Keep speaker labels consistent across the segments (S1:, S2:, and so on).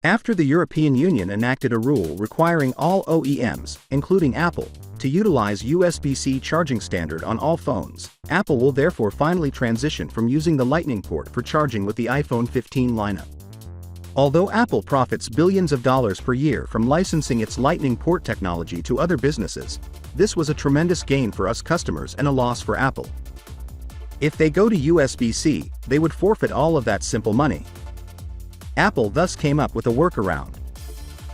S1: After the European Union enacted a rule requiring all OEMs, including Apple, to utilize USB-C charging standard on all phones, Apple will therefore finally transition from using the Lightning port for charging with the iPhone 15 lineup. Although Apple profits billions of dollars per year from licensing its Lightning port technology to other businesses, this was a tremendous gain for us customers and a loss for Apple. If they go to USB-C, they would forfeit all of that simple money. Apple thus came up with a workaround.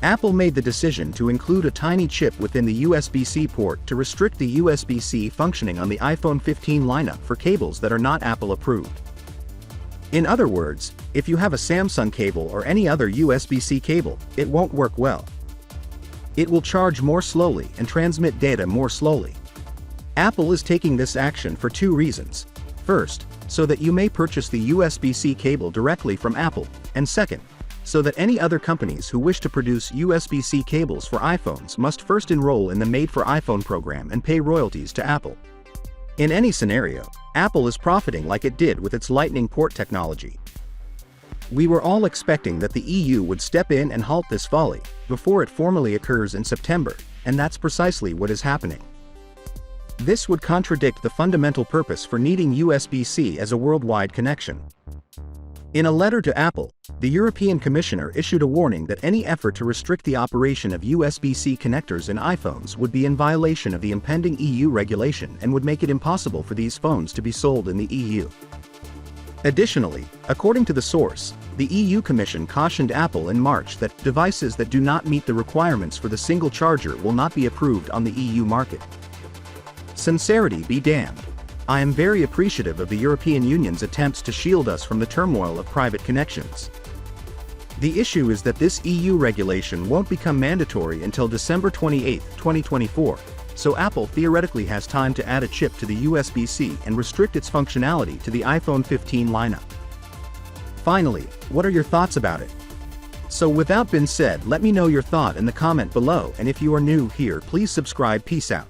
S1: Apple made the decision to include a tiny chip within the USB-C port to restrict the USB-C functioning on the iPhone 15 lineup for cables that are not Apple approved. In other words, if you have a Samsung cable or any other USB-C cable, it won't work well. It will charge more slowly and transmit data more slowly. Apple is taking this action for two reasons. First, so that you may purchase the USB-C cable directly from Apple, and second, so that any other companies who wish to produce USB-C cables for iPhones must first enroll in the Made for iPhone program and pay royalties to Apple. In any scenario, Apple is profiting like it did with its Lightning port technology. We were all expecting that the EU would step in and halt this folly before it formally occurs in September, and that's precisely what is happening. This would contradict the fundamental purpose for needing USB-C as a worldwide connection. In a letter to Apple, the European Commissioner issued a warning that any effort to restrict the operation of USB-C connectors in iPhones would be in violation of the impending EU regulation and would make it impossible for these phones to be sold in the EU. Additionally, according to the source, the EU Commission cautioned Apple in March that devices that do not meet the requirements for the single charger will not be approved on the EU market. Sincerity be damned. I am very appreciative of the European Union's attempts to shield us from the turmoil of private connections. The issue is that this EU regulation won't become mandatory until December 28, 2024, so Apple theoretically has time to add a chip to the USB-C and restrict its functionality to the iPhone 15 lineup. Finally, what are your thoughts about it? So with that being said, let me know your thought in the comment below, and if you are new here, please subscribe. Peace out.